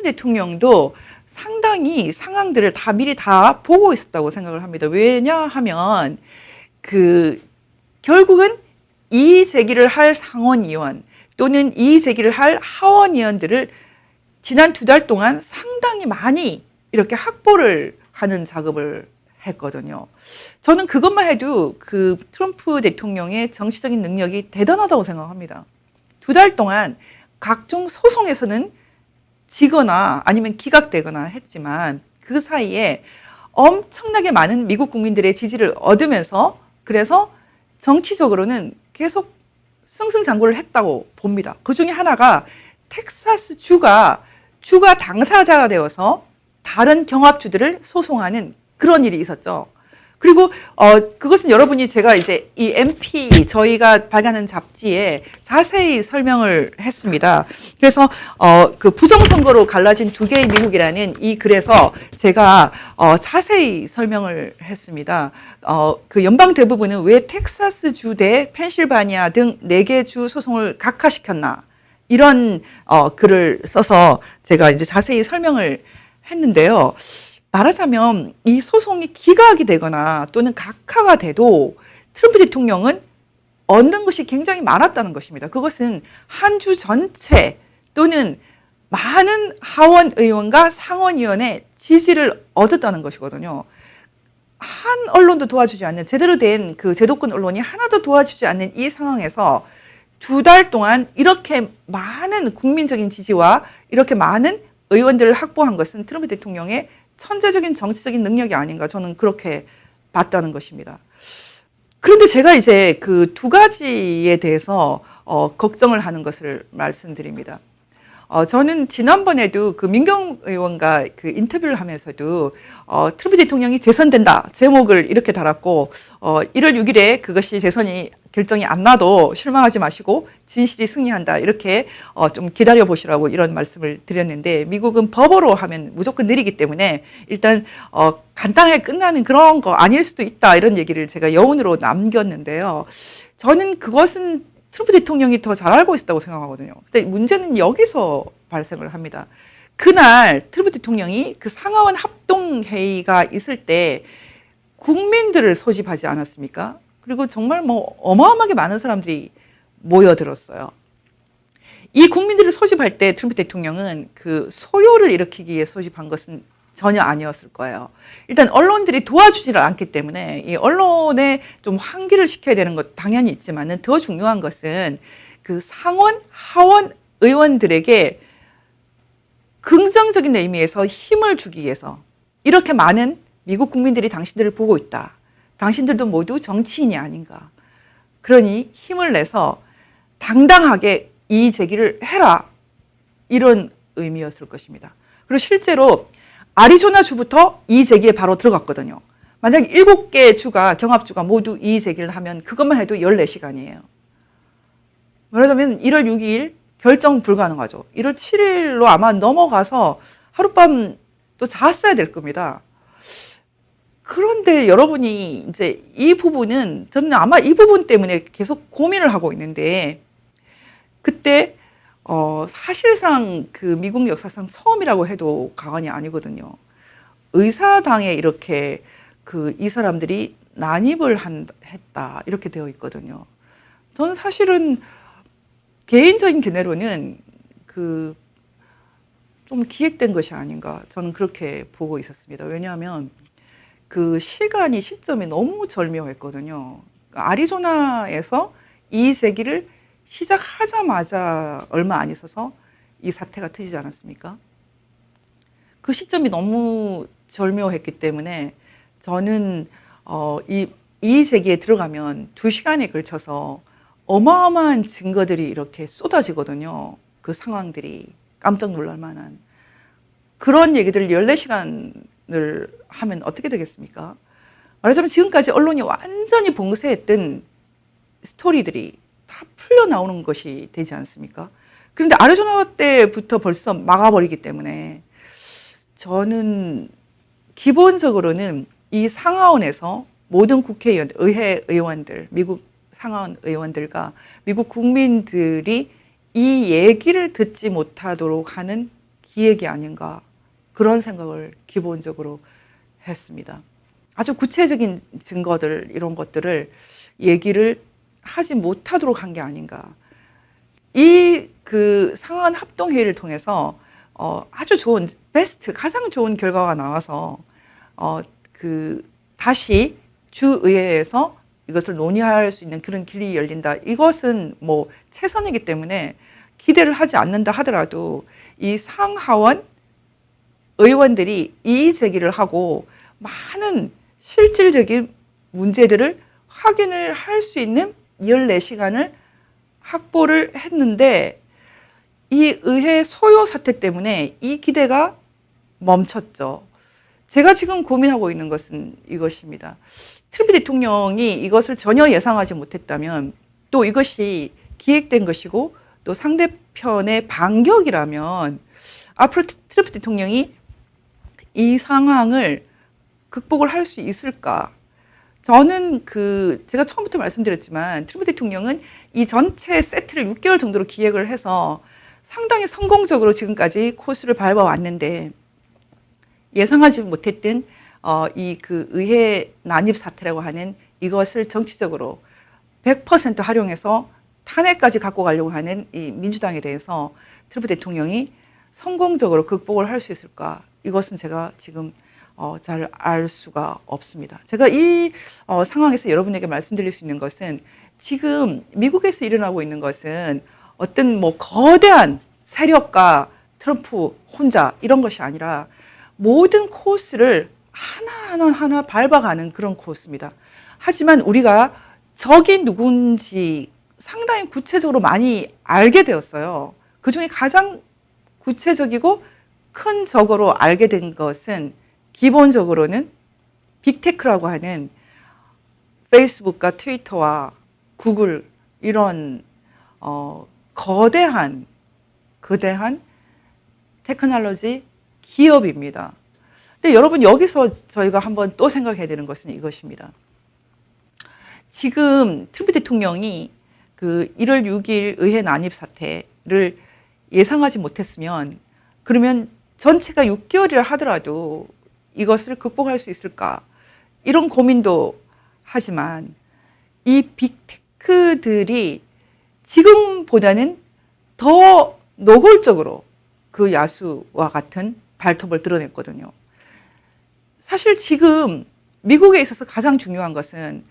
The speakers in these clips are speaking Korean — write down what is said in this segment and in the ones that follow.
트럼프 대통령도 상당히 상황들을 다 미리 다 보고 있었다고 생각을 합니다. 왜냐하면 결국은 이의 제기를 할 상원의원 또는 이의 제기를 할 하원의원들을 지난 2달 동안 상당히 많이 이렇게 확보를 하는 작업을 했거든요. 저는 그것만 해도 그 트럼프 대통령의 정치적인 능력이 대단하다고 생각합니다. 2달 동안 각종 소송에서는 지거나 아니면 기각되거나 했지만 그 사이에 엄청나게 많은 미국 국민들의 지지를 얻으면서 그래서 정치적으로는 계속 승승장구를 했다고 봅니다. 그 중에 하나가 텍사스 주가 당사자가 되어서 다른 경합주들을 소송하는 그런 일이 있었죠. 그리고 그것은 여러분이 제가 이제 이 MP 저희가 발간한 잡지에 자세히 설명을 했습니다. 그래서 그 부정선거로 갈라진 2개의 미국이라는 이 글에서 제가 자세히 설명을 했습니다. 그 연방 대부분은 왜 텍사스 주 대 펜실바니아 등 4개 주 소송을 각하시켰나 이런 글을 써서 제가 이제 자세히 설명을 했는데요. 말하자면 이 소송이 기각이 되거나 또는 각하가 돼도 트럼프 대통령은 얻는 것이 굉장히 많았다는 것입니다. 그것은 한 주 전체 또는 많은 하원 의원과 상원 의원의 지지를 얻었다는 것이거든요. 한 언론도 도와주지 않는 제대로 된 그 제도권 언론이 하나도 도와주지 않는 이 상황에서 2달 동안 이렇게 많은 국민적인 지지와 이렇게 많은 의원들을 확보한 것은 트럼프 대통령의 천재적인 정치적인 능력이 아닌가 저는 그렇게 봤다는 것입니다. 그런데 제가 이제 그 2가지에 대해서 걱정을 하는 것을 말씀드립니다. 저는 지난번에도 그 민경 의원과 그 인터뷰를 하면서도 트럼프 대통령이 재선된다 제목을 이렇게 달았고 1월 6일에 그것이 재선이 결정이 안 나도 실망하지 마시고 진실이 승리한다 이렇게 좀 기다려 보시라고 이런 말씀을 드렸는데 미국은 법으로 하면 무조건 느리기 때문에 일단 간단하게 끝나는 그런 거 아닐 수도 있다 이런 얘기를 제가 여운으로 남겼는데요. 저는 그것은 트럼프 대통령이 더 잘 알고 있었다고 생각하거든요. 근데 문제는 여기서 발생을 합니다. 그날 트럼프 대통령이 그 상하원 합동회의가 있을 때 국민들을 소집하지 않았습니까? 그리고 정말 뭐 어마어마하게 많은 사람들이 모여들었어요. 이 국민들을 소집할 때 트럼프 대통령은 그 소요를 일으키기 위해 소집한 것은 전혀 아니었을 거예요. 일단 언론들이 도와주지를 않기 때문에 이 언론에 좀 환기를 시켜야 되는 것 당연히 있지만은 더 중요한 것은 그 상원, 하원 의원들에게 긍정적인 의미에서 힘을 주기 위해서 이렇게 많은 미국 국민들이 당신들을 보고 있다. 당신들도 모두 정치인이 아닌가. 그러니 힘을 내서 당당하게 이의 제기를 해라. 이런 의미였을 것입니다. 그리고 실제로 아리조나 주부터 이의 제기에 바로 들어갔거든요. 만약 7개 주가 경합주가 모두 이의 제기를 하면 그것만 해도 14시간이에요. 말하자면 1월 6일 결정 불가능하죠. 1월 7일로 아마 넘어가서 하룻밤 또 잤어야 될 겁니다. 그런데 여러분이 이제 이 부분은 저는 아마 이 부분 때문에 계속 고민을 하고 있는데 그때 사실상 그 미국 역사상 처음이라고 해도 과언이 아니거든요. 의사당에 이렇게 이 사람들이 난입을 했다 이렇게 되어 있거든요. 저는 사실은 개인적인 견해로는 좀 기획된 것이 아닌가 저는 그렇게 보고 있었습니다. 왜냐하면 그 시점이 너무 절묘했거든요. 아리조나에서 이의 제기를 시작하자마자 얼마 안 있어서 이 사태가 터지지 않았습니까? 그 시점이 너무 절묘했기 때문에 저는 이의 제기에 들어가면 2시간에 걸쳐서 어마어마한 증거들이 이렇게 쏟아지거든요. 그 상황들이 깜짝 놀랄 만한 그런 얘기들을 14시간을 하면 어떻게 되겠습니까? 말하자면 지금까지 언론이 완전히 봉쇄했던 스토리들이 다 풀려 나오는 것이 되지 않습니까? 그런데 아리조나 때부터 벌써 막아버리기 때문에 저는 기본적으로는 이 상하원에서 모든 국회의원, 의회 의원들, 미국 상하원 의원들과 미국 국민들이 이 얘기를 듣지 못하도록 하는 기획이 아닌가 그런 생각을 기본적으로 했습니다. 아주 구체적인 증거들 이런 것들을 얘기를 하지 못하도록 한 게 아닌가. 이 그 상한 합동회의를 통해서 아주 좋은 베스트 가장 좋은 결과가 나와서 그 다시 주의회에서 이것을 논의할 수 있는 그런 길이 열린다. 이것은 뭐 최선이기 때문에 기대를 하지 않는다 하더라도 이 상하원 의원들이 이의 제기를 하고 많은 실질적인 문제들을 확인을 할 수 있는 14시간을 확보를 했는데 이 의회 소요 사태 때문에 이 기대가 멈췄죠. 제가 지금 고민하고 있는 것은 이것입니다. 트럼프 대통령이 이것을 전혀 예상하지 못했다면 또 이것이 기획된 것이고 또 상대편의 반격이라면 앞으로 트럼프 대통령이 이 상황을 극복을 할 수 있을까? 저는 제가 처음부터 말씀드렸지만 트럼프 대통령은 이 전체 세트를 6개월 정도로 기획을 해서 상당히 성공적으로 지금까지 코스를 밟아왔는데 예상하지 못했던 이 의회 난입 사태라고 하는 이것을 정치적으로 100% 활용해서 탄핵까지 갖고 가려고 하는 이 민주당에 대해서 트럼프 대통령이 성공적으로 극복을 할 수 있을까? 이것은 제가 지금 잘 알 수가 없습니다. 제가 이 상황에서 여러분에게 말씀드릴 수 있는 것은 지금 미국에서 일어나고 있는 것은 어떤 뭐 거대한 세력과 트럼프 혼자 이런 것이 아니라 모든 코스를 하나 밟아가는 그런 코스입니다. 하지만 우리가 적이 누군지 상당히 구체적으로 많이 알게 되었어요. 그중에 가장 구체적이고 큰 적으로 알게 된 것은 기본적으로는 빅테크라고 하는 페이스북과 트위터와 구글 이런 거대한 테크놀로지 기업입니다. 근데 여러분 여기서 저희가 한번 또 생각해야 되는 것은 이것입니다. 지금 트럼프 대통령이 1월 6일 의회 난입 사태를 예상하지 못했으면 그러면 전체가 6개월이라 하더라도 이것을 극복할 수 있을까? 이런 고민도 하지만 이 빅테크들이 지금보다는 더 노골적으로 그 야수와 같은 발톱을 드러냈거든요. 사실 지금 미국에 있어서 가장 중요한 것은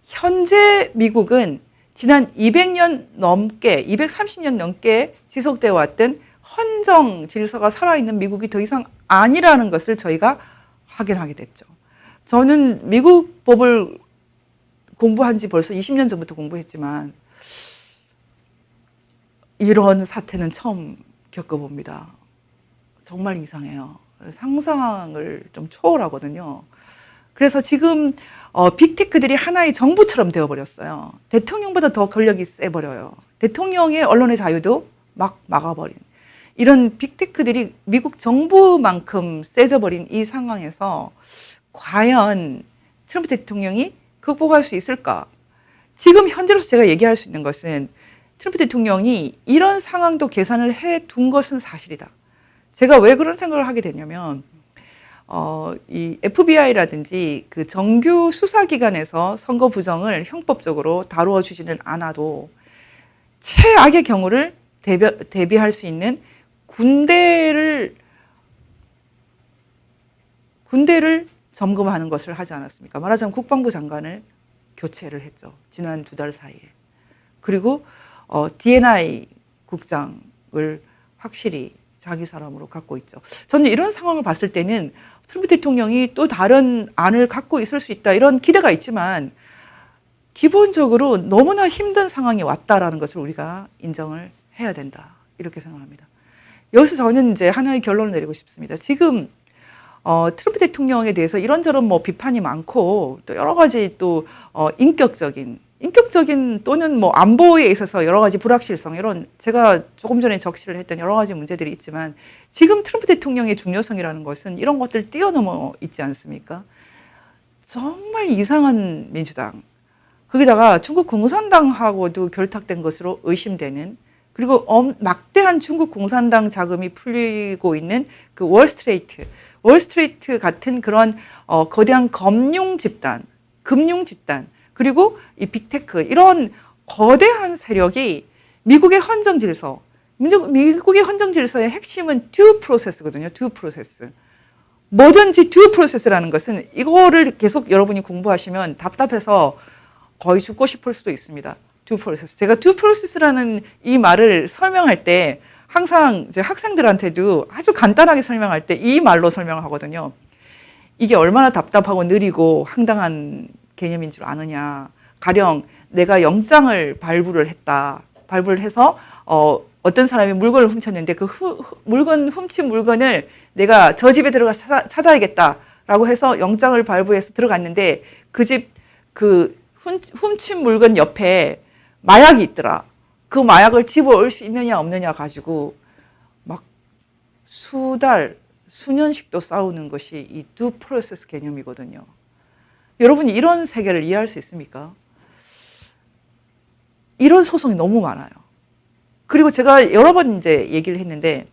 현재 미국은 지난 200년 넘게, 230년 넘게 지속되어 왔던 헌정 질서가 살아있는 미국이 더 이상 아니라는 것을 저희가 확인하게 됐죠. 저는 미국 법을 공부한 지 벌써 20년 전부터 공부했지만 이런 사태는 처음 겪어봅니다. 정말 이상해요. 상상을 좀 초월하거든요. 그래서 지금 빅테크들이 하나의 정부처럼 되어버렸어요. 대통령보다 더 권력이 세버려요. 대통령의 언론의 자유도 막 막아버린. 이런 빅테크들이 미국 정부만큼 세져버린 이 상황에서 과연 트럼프 대통령이 극복할 수 있을까? 지금 현재로서 제가 얘기할 수 있는 것은 트럼프 대통령이 이런 상황도 계산을 해둔 것은 사실이다. 제가 왜 그런 생각을 하게 됐냐면 이 FBI라든지 그 정규 수사기관에서 선거 부정을 형법적으로 다루어 주지는 않아도 최악의 경우를 대비할 수 있는 군대를 점검하는 것을 하지 않았습니까? 말하자면 국방부 장관을 교체를 했죠. 지난 2달 사이에. 그리고 D&I 국장을 확실히 자기 사람으로 갖고 있죠. 저는 이런 상황을 봤을 때는 트럼프 대통령이 또 다른 안을 갖고 있을 수 있다 이런 기대가 있지만 기본적으로 너무나 힘든 상황이 왔다라는 것을 우리가 인정을 해야 된다 이렇게 생각합니다. 여기서 저는 이제 하나의 결론을 내리고 싶습니다. 지금 트럼프 대통령에 대해서 이런저런 뭐 비판이 많고 또 여러 가지 또 인격적인 또는 뭐 안보에 있어서 여러 가지 불확실성 이런 제가 조금 전에 적시를 했던 여러 가지 문제들이 있지만 지금 트럼프 대통령의 중요성이라는 것은 이런 것들 뛰어넘어 있지 않습니까? 정말 이상한 민주당 거기다가 중국 공산당하고도 결탁된 것으로 의심되는 그리고 막대한 중국 공산당 자금이 풀리고 있는 그 월스트리트 같은 그런 거대한 금융 집단, 그리고 이 빅테크 이런 거대한 세력이 미국의 헌정 질서, 미국의 헌정 질서의 핵심은 듀 프로세스거든요. 듀 프로세스. 뭐든지 듀 프로세스라는 것은 이거를 계속 여러분이 공부하시면 답답해서 거의 죽고 싶을 수도 있습니다. 듀 프로세스. 제가 듀 프로세스라는 이 말을 설명할 때 항상 이제 학생들한테도 아주 간단하게 설명할 때 이 말로 설명을 하거든요. 이게 얼마나 답답하고 느리고 황당한 개념인 줄 아느냐. 가령 내가 영장을 발부를 해서 어떤 사람이 물건을 훔쳤는데 그 훔친 물건을 내가 저 집에 들어가서 찾아야겠다라고 해서 영장을 발부해서 들어갔는데 그 집 훔친 물건 옆에 마약이 있더라. 그 마약을 집어올 수 있느냐 없느냐 가지고 막 수달, 수년씩도 싸우는 것이 이 듀 프로세스 개념이거든요. 여러분이 이런 세계를 이해할 수 있습니까? 이런 소송이 너무 많아요. 그리고 제가 여러 번 이제 얘기를 했는데,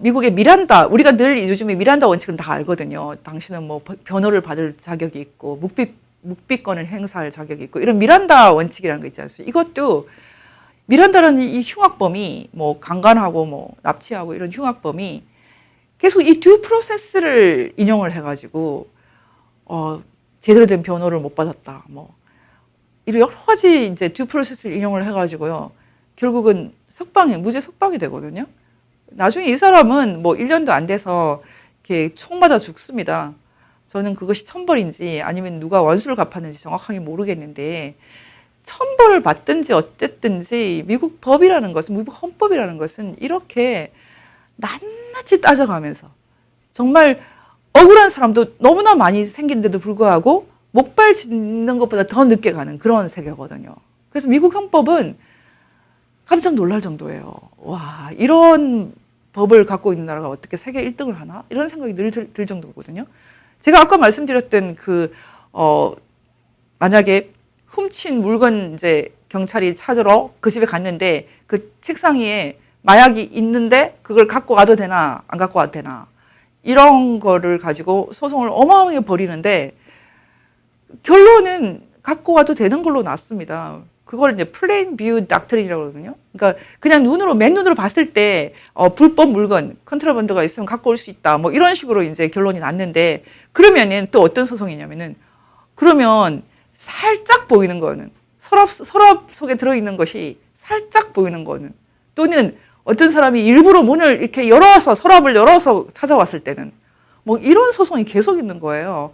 미국의 미란다, 우리가 늘 요즘에 미란다 원칙을 다 알거든요. 당신은 뭐 변호를 받을 자격이 있고, 묵비권을 행사할 자격이 있고, 이런 미란다 원칙이라는 거 있지 않습니까? 이것도 미란다라는 이 흉악범이 뭐 강간하고 뭐 납치하고 이런 흉악범이 계속 이 듀 프로세스를 인용을 해가지고, 제대로 된 변호를 못 받았다. 뭐, 이런 여러 가지 이제 듀 프로세스를 인용을 해가지고요. 결국은 무죄 석방이 되거든요. 나중에 이 사람은 뭐 1년도 안 돼서 이렇게 총 맞아 죽습니다. 저는 그것이 천벌인지 아니면 누가 원수를 갚았는지 정확하게 모르겠는데, 천벌을 받든지 어쨌든지 미국 법이라는 것은, 미국 헌법이라는 것은 이렇게 낱낱이 따져가면서 정말 억울한 사람도 너무나 많이 생기는데도 불구하고 목발 짚는 것보다 더 늦게 가는 그런 세계거든요. 그래서 미국 헌법은 깜짝 놀랄 정도예요. 와, 이런 법을 갖고 있는 나라가 어떻게 세계 1등을 하나? 이런 생각이 늘 들 정도거든요. 제가 아까 말씀드렸던 만약에 훔친 물건 이제 경찰이 찾으러 그 집에 갔는데 그 책상 위에 마약이 있는데 그걸 갖고 와도 되나 안 갖고 와도 되나 이런 거를 가지고 소송을 어마어마하게 벌이는데 결론은 갖고 와도 되는 걸로 났습니다. 그걸 이제 플레인 뷰 닥트린이라고 그러거든요. 그러니까 그냥 맨눈으로 봤을 때 불법 물건, 컨트라밴드가 있으면 갖고 올 수 있다. 뭐 이런 식으로 이제 결론이 났는데 그러면은 또 어떤 소송이냐면은 그러면 살짝 보이는 거는 서랍 속에 들어있는 것이 살짝 보이는 거는 또는 어떤 사람이 일부러 문을 이렇게 서랍을 열어서 찾아왔을 때는 뭐 이런 소송이 계속 있는 거예요.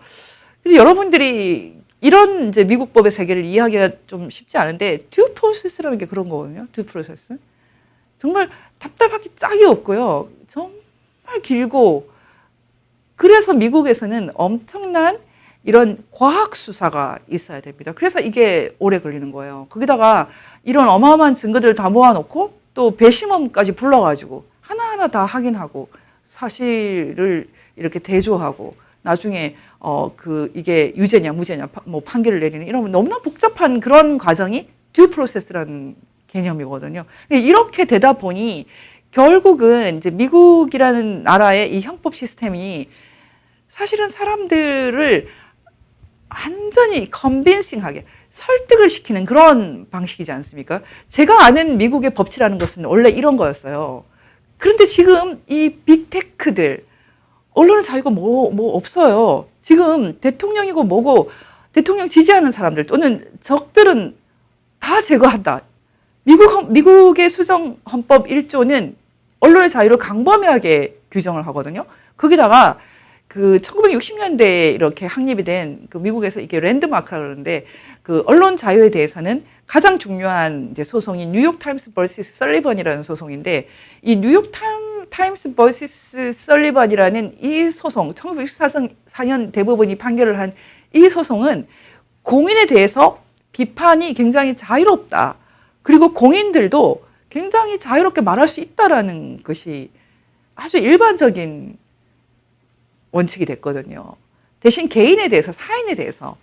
그래서 여러분들이 이런 이제 미국 법의 세계를 이해하기가 좀 쉽지 않은데 듀 프로세스라는 게 그런 거거든요. 듀 프로세스. 정말 답답하기 짝이 없고요. 정말 길고 그래서 미국에서는 엄청난 이런 과학 수사가 있어야 됩니다. 그래서 이게 오래 걸리는 거예요. 거기다가 이런 어마어마한 증거들을 다 모아놓고 또 배심원까지 불러가지고 하나하나 다 확인하고 사실을 이렇게 대조하고 나중에 이게 유죄냐 무죄냐 뭐 판결을 내리는 이런 너무나 복잡한 그런 과정이 듀 프로세스라는 개념이거든요. 이렇게 되다 보니 결국은 이제 미국이라는 나라의 이 형법 시스템이 사실은 사람들을 완전히 컨빈싱하게 설득을 시키는 그런 방식이지 않습니까? 제가 아는 미국의 법치라는 것은 원래 이런 거였어요. 그런데 지금 이 빅테크들 언론의 자유가 뭐 없어요. 지금 대통령이고 뭐고 대통령 지지하는 사람들 또는 적들은 다 제거한다. 미국의 수정 헌법 1조는 언론의 자유를 강범위하게 규정을 하거든요. 거기다가 1960년대에 이렇게 확립이 된 미국에서 이게 랜드마크라고 그러는데 언론 자유에 대해서는 가장 중요한 이제 소송이 뉴욕 타임스 vs 설리번이라는 소송인데 이 뉴욕 타임스 vs 설리번이라는 이 소송 1964년 대법원이 판결을 한 이 소송은 공인에 대해서 비판이 굉장히 자유롭다. 그리고 공인들도 굉장히 자유롭게 말할 수 있다라는 것이 아주 일반적인 원칙이 됐거든요. 대신 개인에 대해서 사인에 대해서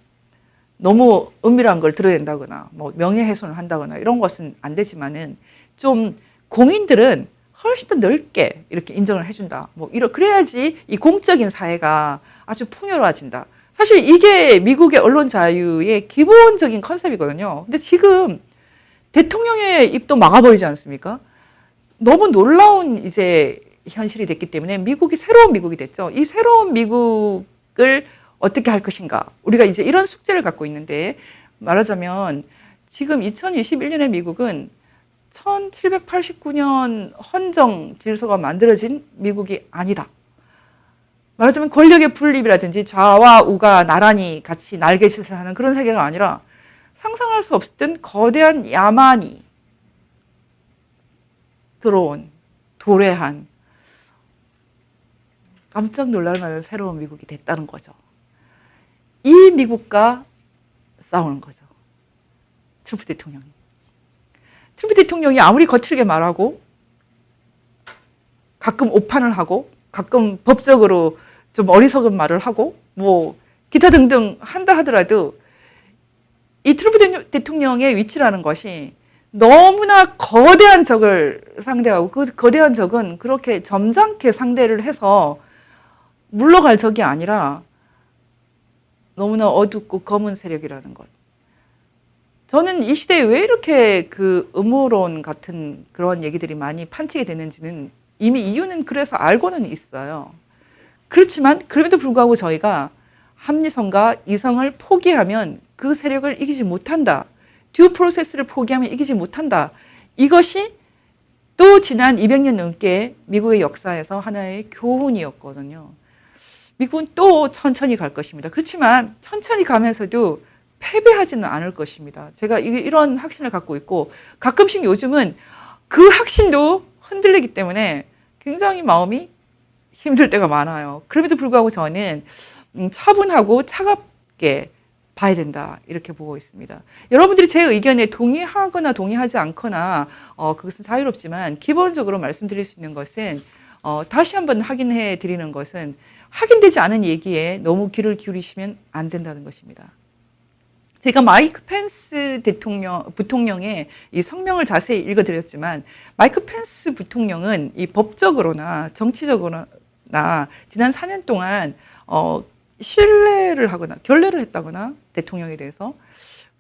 너무 은밀한 걸 드러낸다거나 뭐 명예훼손을 한다거나 이런 것은 안 되지만은 좀 공인들은 훨씬 더 넓게 이렇게 인정을 해준다. 뭐 그래야지 이 공적인 사회가 아주 풍요로워진다. 사실 이게 미국의 언론 자유의 기본적인 컨셉이거든요. 근데 지금 대통령의 입도 막아버리지 않습니까? 너무 놀라운 이제 현실이 됐기 때문에 미국이 새로운 미국이 됐죠. 이 새로운 미국을 어떻게 할 것인가. 우리가 이제 이런 숙제를 갖고 있는데 말하자면 지금 2021년의 미국은 1789년 헌정 질서가 만들어진 미국이 아니다. 말하자면 권력의 분립이라든지 좌와 우가 나란히 같이 날개짓을 하는 그런 세계가 아니라 상상할 수 없었던 거대한 야만이 들어온 도래한 깜짝 놀랄 만한 새로운 미국이 됐다는 거죠. 이 미국과 싸우는 거죠. 트럼프 대통령이. 트럼프 대통령이 아무리 거칠게 말하고 가끔 오판을 하고 가끔 법적으로 좀 어리석은 말을 하고 뭐 기타 등등 한다 하더라도 이 트럼프 대통령의 위치라는 것이 너무나 거대한 적을 상대하고 그 거대한 적은 그렇게 점잖게 상대를 해서 물러갈 적이 아니라 너무나 어둡고 검은 세력이라는 것. 저는 이 시대에 왜 이렇게 그 음모론 같은 그런 얘기들이 많이 판치게 되는지는 이미 이유는 그래서 알고는 있어요. 그렇지만 그럼에도 불구하고 저희가 합리성과 이성을 포기하면 그 세력을 이기지 못한다. 듀 프로세스를 포기하면 이기지 못한다. 이것이 또 지난 200년 넘게 미국의 역사에서 하나의 교훈이었거든요. 미국은 또 천천히 갈 것입니다. 그렇지만 천천히 가면서도 패배하지는 않을 것입니다. 제가 이런 확신을 갖고 있고 가끔씩 요즘은 그 확신도 흔들리기 때문에 굉장히 마음이 힘들 때가 많아요. 그럼에도 불구하고 저는 차분하고 차갑게 봐야 된다 이렇게 보고 있습니다. 여러분들이 제 의견에 동의하거나 동의하지 않거나 그것은 자유롭지만 기본적으로 말씀드릴 수 있는 것은 다시 한번 확인해 드리는 것은 확인되지 않은 얘기에 너무 귀를 기울이시면 안 된다는 것입니다. 제가 마이크 펜스 부통령의 이 성명을 자세히 읽어드렸지만 마이크 펜스 부통령은 이 법적으로나 정치적으로나 지난 4년 동안 신뢰를 하거나 결례를 했다거나 대통령에 대해서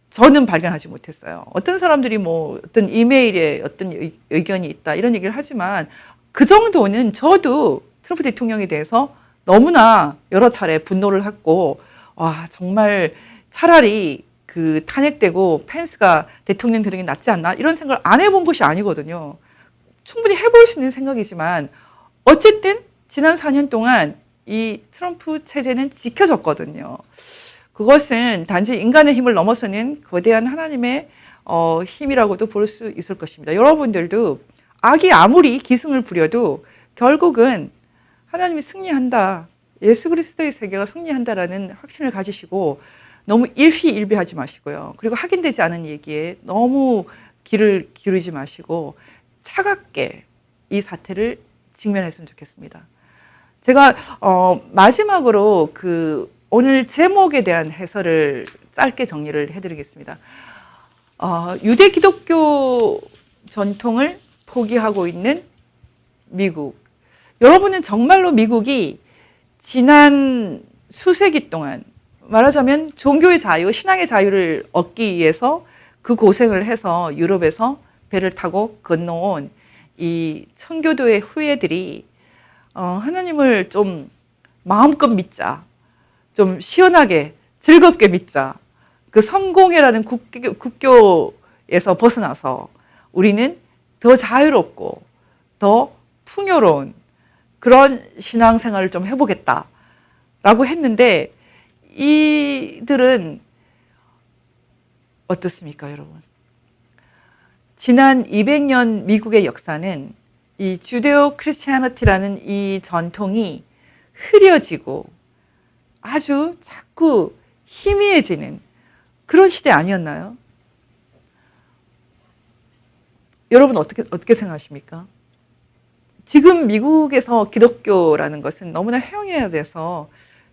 저는 발견하지 못했어요. 어떤 사람들이 뭐 어떤 이메일에 어떤 의견이 있다 이런 얘기를 하지만 그 정도는 저도 트럼프 대통령에 대해서 너무나 여러 차례 분노를 했고 와 정말 차라리 그 탄핵되고 펜스가 대통령 되는 게 낫지 않나 이런 생각을 안 해본 것이 아니거든요. 충분히 해볼 수 있는 생각이지만 어쨌든 지난 4년 동안 이 트럼프 체제는 지켜졌거든요. 그것은 단지 인간의 힘을 넘어서는 거대한 하나님의 힘이라고도 볼 수 있을 것입니다. 여러분들도 악이 아무리 기승을 부려도 결국은 하나님이 승리한다. 예수 그리스도의 세계가 승리한다라는 확신을 가지시고 너무 일희일비하지 마시고요. 그리고 확인되지 않은 얘기에 너무 귀를 기울이지 마시고 차갑게 이 사태를 직면했으면 좋겠습니다. 제가 마지막으로 그 오늘 제목에 대한 해설을 짧게 정리를 해드리겠습니다. 유대 기독교 전통을 포기하고 있는 미국. 여러분은 정말로 미국이 지난 수세기 동안 말하자면 종교의 자유, 신앙의 자유를 얻기 위해서 그 고생을 해서 유럽에서 배를 타고 건너온 이 청교도의 후예들이 하나님을 좀 마음껏 믿자, 좀 시원하게 즐겁게 믿자. 그 성공회라는 국교에서 벗어나서 우리는 더 자유롭고 더 풍요로운 그런 신앙생활을 좀 해보겠다라고 했는데 이들은 어떻습니까, 여러분? 지난 200년 미국의 역사는 이 주데오 크리스티아니티라는 이 전통이 흐려지고 아주 자꾸 희미해지는 그런 시대 아니었나요? 여러분 어떻게 생각하십니까? 지금 미국에서 기독교라는 것은 너무나 횡행해야 돼서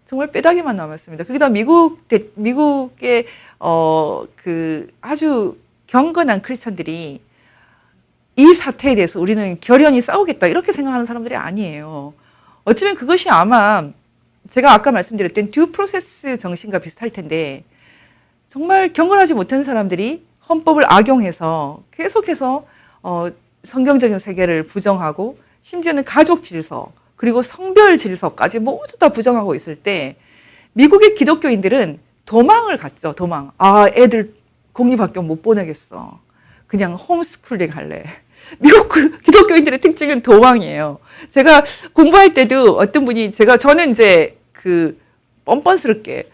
정말 뼈다귀만 남았습니다. 거기다 미국의 그 아주 경건한 크리스천들이 이 사태에 대해서 우리는 결연히 싸우겠다 이렇게 생각하는 사람들이 아니에요. 어쩌면 그것이 아마 제가 아까 말씀드렸던 듀 프로세스 정신과 비슷할 텐데 정말 경건하지 못한 사람들이 헌법을 악용해서 계속해서 성경적인 세계를 부정하고 심지어는 가족 질서 그리고 성별 질서까지 모두 다 부정하고 있을 때 미국의 기독교인들은 도망을 갔죠. 도망. 아, 애들 공립학교 못 보내겠어. 그냥 홈스쿨링 할래. 미국 기독교인들의 특징은 도망이에요. 제가 공부할 때도 어떤 분이 저는 이제 그 뻔뻔스럽게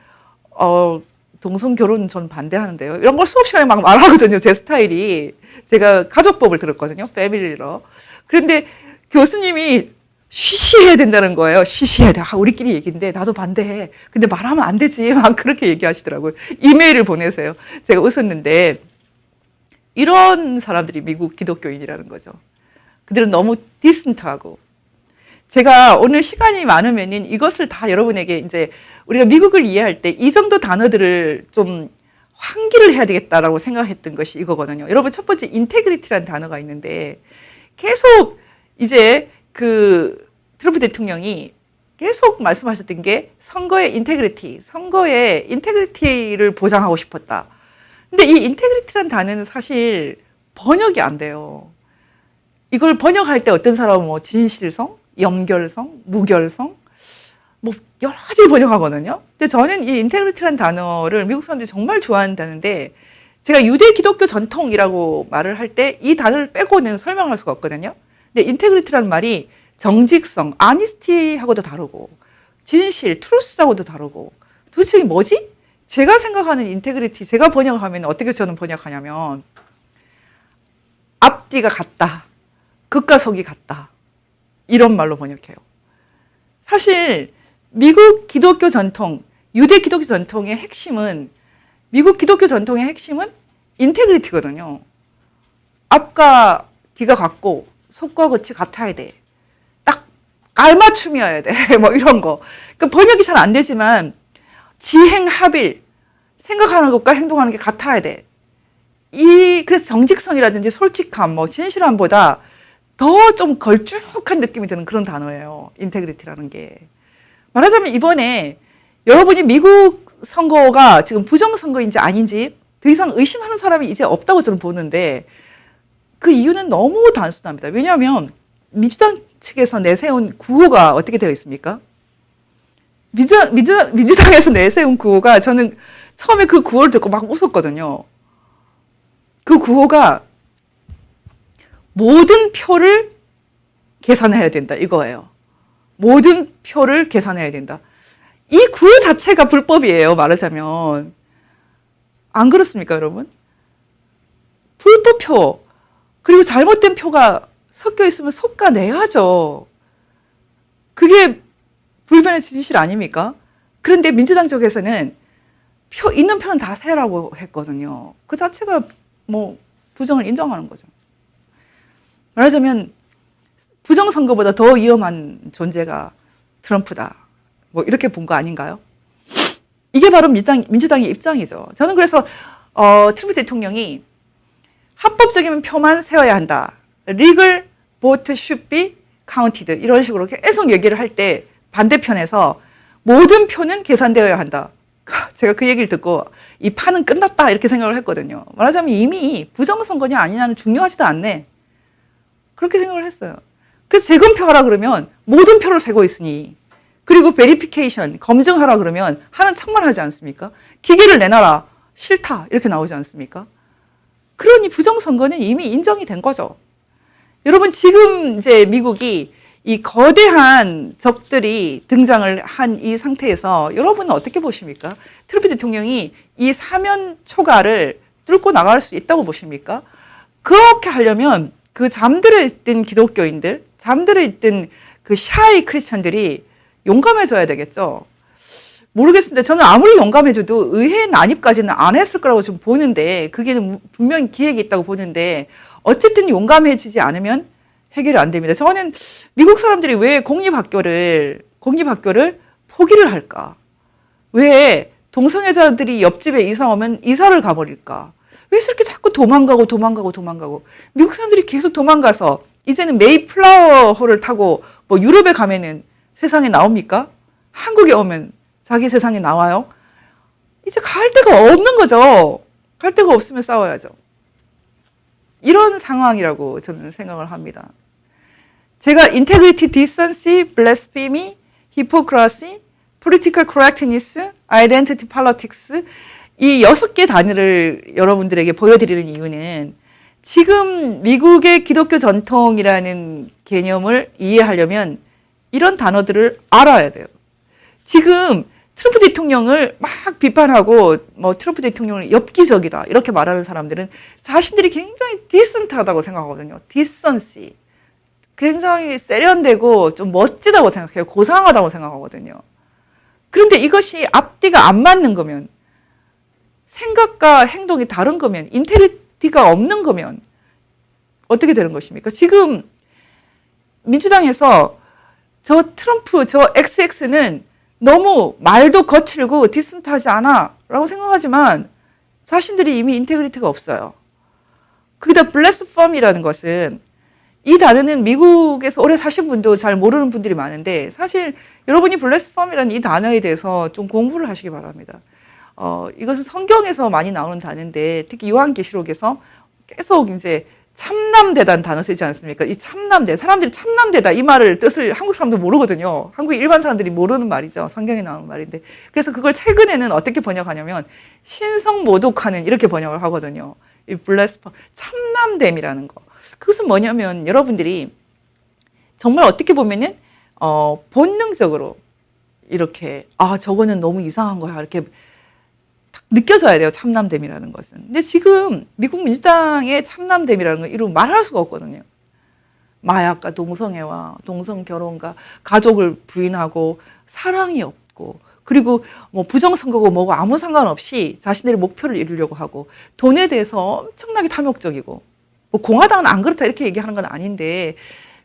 동성 결혼 전 반대하는데요. 이런 걸 수업 시간에 막 말하거든요. 제 스타일이. 제가 가족법을 들었거든요. 패밀리로. 그런데 교수님이 쉬쉬해야 된다는 거예요. 쉬쉬해야 돼. 우리끼리 얘기인데 나도 반대해. 근데 말하면 안 되지. 막 그렇게 얘기하시더라고요. 이메일을 보내세요. 제가 웃었는데 이런 사람들이 미국 기독교인이라는 거죠. 그들은 너무 디센트하고 제가 오늘 시간이 많으면은 이것을 다 여러분에게 이제 우리가 미국을 이해할 때 이 정도 단어들을 좀 환기를 해야 되겠다라고 생각했던 것이 이거거든요. 여러분 첫 번째 인테그리티라는 단어가 있는데 계속 이제 그 트럼프 대통령이 계속 말씀하셨던 게 선거의 인테그리티를 보장하고 싶었다. 근데 이 인테그리티라는 단어는 사실 번역이 안 돼요. 이걸 번역할 때 어떤 사람은 뭐 진실성, 염결성, 무결성, 뭐 여러 가지 번역하거든요. 근데 저는 이 인테그리티라는 단어를 미국 사람들이 정말 좋아한다는데 제가 유대 기독교 전통이라고 말을 할 때 이 단어를 빼고는 설명할 수가 없거든요. 근데 인테그리티라는 말이 정직성, 아니스티하고도 다르고 진실, 트루스하고도 다르고 도대체 이게 뭐지? 제가 생각하는 인테그리티, 제가 번역을 하면 어떻게 저는 번역하냐면 앞뒤가 같다, 극과 속이 같다 이런 말로 번역해요. 사실 미국 기독교 전통, 유대 기독교 전통의 핵심은 미국 기독교 전통의 핵심은 인테그리티거든요. 앞과 뒤가 같고 속과 겉이 같아야 돼. 딱 깔맞춤이어야 돼. 뭐 이런 거. 그러니까 번역이 잘 안 되지만 지행합일, 생각하는 것과 행동하는 게 같아야 돼. 그래서 정직성이라든지 솔직함, 뭐 진실함보다 더 좀 걸쭉한 느낌이 드는 그런 단어예요. 인테그리티라는 게. 말하자면 이번에 여러분이 미국 선거가 지금 부정선거인지 아닌지 더 이상 의심하는 사람이 이제 없다고 저는 보는데 그 이유는 너무 단순합니다. 왜냐하면 민주당 측에서 내세운 구호가 어떻게 되어 있습니까? 민주당에서 내세운 구호가 저는 처음에 그 구호를 듣고 막 웃었거든요. 그 구호가 모든 표를 계산해야 된다 이거예요. 모든 표를 계산해야 된다. 이 구호 자체가 불법이에요. 말하자면. 안 그렇습니까 여러분? 불법표 그리고 잘못된 표가 섞여 있으면 솎아내야죠. 그게 불변의 진실 아닙니까? 그런데 민주당 쪽에서는 있는 표는 다 세라고 했거든요. 그 자체가 뭐 부정을 인정하는 거죠. 말하자면 부정선거보다 더 위험한 존재가 트럼프다. 뭐 이렇게 본 거 아닌가요? 이게 바로 민주당의 입장이죠. 저는 그래서 트럼프 대통령이 합법적인 표만 세워야 한다. Legal vote should be counted. 이런 식으로 계속 얘기를 할 때 반대편에서 모든 표는 계산되어야 한다. 제가 그 얘기를 듣고 이 판은 끝났다 이렇게 생각을 했거든요. 말하자면 이미 부정선거냐 아니냐는 중요하지도 않네. 그렇게 생각을 했어요. 그래서 재검표하라 그러면 모든 표를 세고 있으니 그리고 베리피케이션, 검증하라 그러면 하는 척만 하지 않습니까? 기계를 내놔라. 싫다. 이렇게 나오지 않습니까? 그러니 부정선거는 이미 인정이 된 거죠. 여러분 지금 이제 미국이 이 거대한 적들이 등장을 한 이 상태에서 여러분은 어떻게 보십니까? 트럼프 대통령이 이 사면 초과를 뚫고 나갈 수 있다고 보십니까? 그렇게 하려면 그 잠들어 있던 기독교인들, 잠들어 있던 그 샤이 크리스천들이 용감해져야 되겠죠. 모르겠습니다. 저는 아무리 용감해져도 의회 난입까지는 안 했을 거라고 좀 보는데 그게 분명히 기획이 있다고 보는데 어쨌든 용감해지지 않으면 해결이 안 됩니다. 저는 미국 사람들이 왜 공립학교를 포기를 할까? 왜 동성애자들이 옆집에 이사 오면 이사를 가버릴까? 왜 저렇게 자꾸 도망가고 미국 사람들이 계속 도망가서 이제는 메이플라워호를 타고 뭐 유럽에 가면은 세상에 나옵니까? 한국에 오면 자기 세상에 나와요? 이제 갈 데가 없는 거죠. 갈 데가 없으면 싸워야죠. 이런 상황이라고 저는 생각을 합니다. 제가 integrity, decency, blasphemy, hypocrisy, political correctness, identity politics 이 6개 단어를 여러분들에게 보여드리는 이유는 지금 미국의 기독교 전통이라는 개념을 이해하려면 이런 단어들을 알아야 돼요. 지금 트럼프 대통령을 막 비판하고 뭐 트럼프 대통령은 엽기적이다 이렇게 말하는 사람들은 자신들이 굉장히 디센트하다고 생각하거든요. 디선시. 굉장히 세련되고 좀 멋지다고 생각해요. 고상하다고 생각하거든요. 그런데 이것이 앞뒤가 안 맞는 거면 생각과 행동이 다른 거면 인테리티가 없는 거면 어떻게 되는 것입니까? 지금 민주당에서 저 트럼프, 저 XX는 너무 말도 거칠고 디센트하지 않아 라고 생각하지만 자신들이 이미 인테그리티가 없어요. 거기다 블래스펌이라는 것은 이 단어는 미국에서 오래 사신 분도 잘 모르는 분들이 많은데 사실 여러분이 블래스펌이라는 이 단어에 대해서 좀 공부를 하시기 바랍니다. 이것은 성경에서 많이 나오는 단어인데 특히 요한계시록에서 계속 이제 참남되다는 단어 쓰지 않습니까? 이 참남되, 사람들이 참남되다 이 말을 뜻을 한국 사람도 모르거든요. 한국 일반 사람들이 모르는 말이죠. 성경에 나오는 말인데. 그래서 그걸 최근에는 어떻게 번역하냐면 신성모독하는 이렇게 번역을 하거든요. 이 블래스퍼, 참남됨이라는 거. 그것은 뭐냐면 여러분들이 정말 어떻게 보면은 본능적으로 이렇게 저거는 너무 이상한 거야 이렇게 느껴져야 돼요. 참남됨이라는 것은. 근데 지금 미국 민주당의 참남됨이라는 건 이루 말할 수가 없거든요. 마약과 동성애와 동성결혼과 가족을 부인하고 사랑이 없고 그리고 뭐 부정선거고 뭐고 아무 상관없이 자신들의 목표를 이루려고 하고 돈에 대해서 엄청나게 탐욕적이고 뭐 공화당은 안 그렇다 이렇게 얘기하는 건 아닌데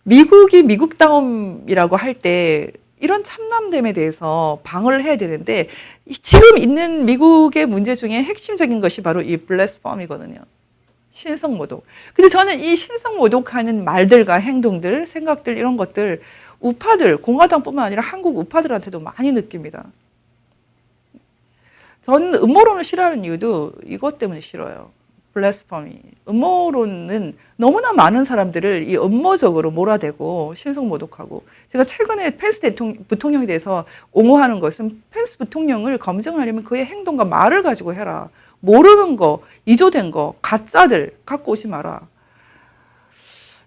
미국이 미국다움이라고 할 때 이런 참남됨에 대해서 방어를 해야 되는데 지금 있는 미국의 문제 중에 핵심적인 것이 바로 이 블래스펌이거든요. 신성모독. 근데 저는 이 신성모독하는 말들과 행동들, 생각들 이런 것들 우파들, 공화당뿐만 아니라 한국 우파들한테도 많이 느낍니다. 저는 음모론을 싫어하는 이유도 이것 때문에 싫어요. 블래스퍼미. 음모론은 너무나 많은 사람들을 이 음모적으로 몰아대고 신성모독하고 제가 최근에 펜스 부통령에 대해서 옹호하는 것은 펜스 부통령을 검증하려면 그의 행동과 말을 가지고 해라. 모르는 거, 이조된 거, 가짜들 갖고 오지 마라.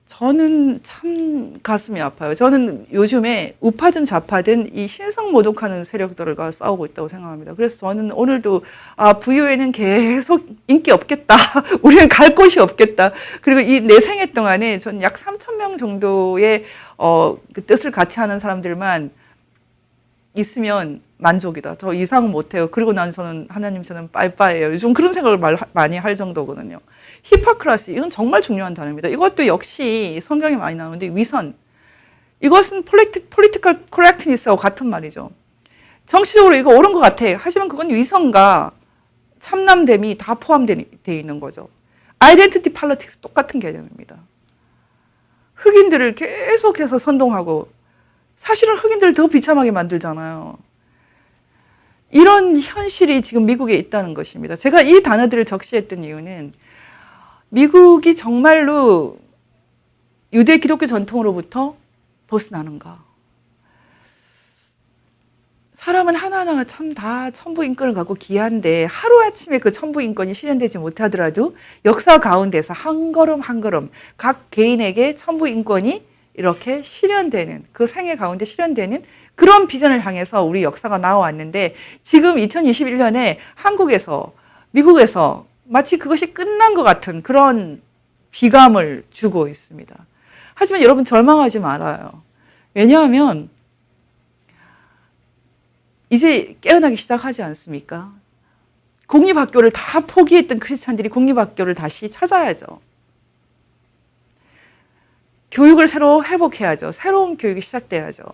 저는 참 가슴이 아파요. 저는 요즘에 우파든 좌파든 이 신성모독하는 세력들과 싸우고 있다고 생각합니다. 그래서 저는 오늘도 부유에는 계속 인기 없겠다. 우리는 갈 곳이 없겠다. 그리고 이 내 생애 동안에 전 약 3,000명 정도의 그 뜻을 같이 하는 사람들만 있으면 만족이다. 저 이상 못해요. 그리고 난 저는 하나님 저는 빠이빠이예요. 요즘 그런 생각을 많이 할 정도거든요. 히포크라시 이건 정말 중요한 단어입니다. 이것도 역시 성경에 많이 나오는데 위선. 이것은 political correctness하고 같은 말이죠. 정치적으로 이거 옳은 것 같아. 하지만 그건 위선과 참남됨이 다 포함되어 있는 거죠. identity politics 똑같은 개념입니다. 흑인들을 계속해서 선동하고 사실은 흑인들을 더 비참하게 만들잖아요. 이런 현실이 지금 미국에 있다는 것입니다. 제가 이 단어들을 적시했던 이유는 미국이 정말로 유대 기독교 전통으로부터 벗어나는가. 사람은 하나하나가 참 다 천부인권을 갖고 귀한데 하루아침에 그 천부인권이 실현되지 못하더라도 역사 가운데서 한 걸음 한 걸음 각 개인에게 천부인권이 이렇게 실현되는 그 생애 가운데 실현되는 그런 비전을 향해서 우리 역사가 나와왔는데 지금 2021년에 한국에서 미국에서 마치 그것이 끝난 것 같은 그런 비감을 주고 있습니다. 하지만 여러분 절망하지 말아요. 왜냐하면 이제 깨어나기 시작하지 않습니까? 공립학교를 다 포기했던 크리스찬들이 공립학교를 다시 찾아야죠. 교육을 새로 회복해야죠. 새로운 교육이 시작돼야죠.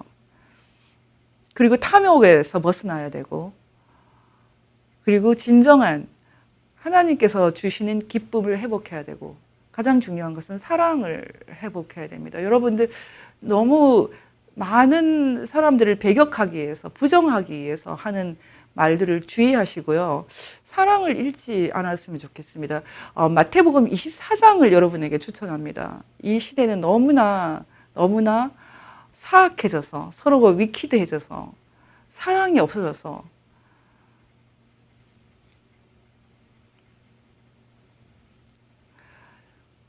그리고 탐욕에서 벗어나야 되고 그리고 진정한 하나님께서 주시는 기쁨을 회복해야 되고, 가장 중요한 것은 사랑을 회복해야 됩니다. 여러분들 너무 많은 사람들을 배격하기 위해서, 부정하기 위해서 하는 말들을 주의하시고요. 사랑을 잃지 않았으면 좋겠습니다. 마태복음 24장을 여러분에게 추천합니다. 이 시대는 너무나 사악해져서, 서로가 위키드해져서, 사랑이 없어져서,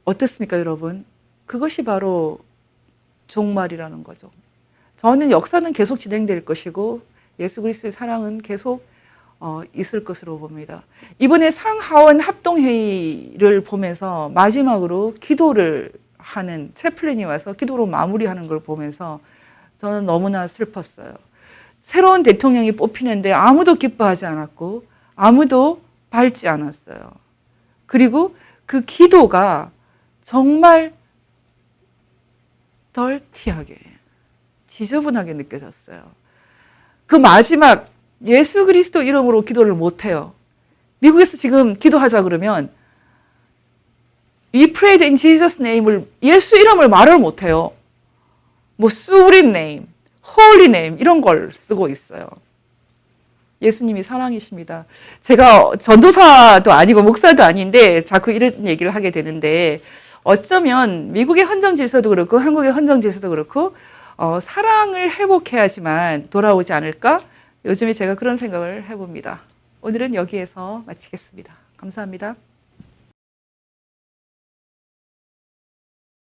어떻습니까, 여러분? 그것이 바로 종말이라는 거죠. 저는 역사는 계속 진행될 것이고 예수 그리스도의 사랑은 계속 있을 것으로 봅니다. 이번에 상하원 합동회의를 보면서 마지막으로 기도를 하는 채플린이 와서 기도로 마무리하는 걸 보면서 저는 너무나 슬펐어요. 새로운 대통령이 뽑히는데 아무도 기뻐하지 않았고 아무도 밟지 않았어요. 그리고 그 기도가 정말 덜티하게, 지저분하게 느껴졌어요. 그 마지막 예수 그리스도 이름으로 기도를 못해요. 미국에서 지금 기도하자 그러면 We prayed in Jesus' name을, 예수 이름을 말을 못해요. 뭐 supreme name, holy name 이런 걸 쓰고 있어요. 예수님이 사랑이십니다. 제가 전도사도 아니고 목사도 아닌데 자꾸 이런 얘기를 하게 되는데, 어쩌면 미국의 헌정 질서도 그렇고 한국의 헌정 질서도 그렇고 사랑을 회복해야지만 돌아오지 않을까? 요즘에 제가 그런 생각을 해봅니다. 오늘은 여기에서 마치겠습니다. 감사합니다.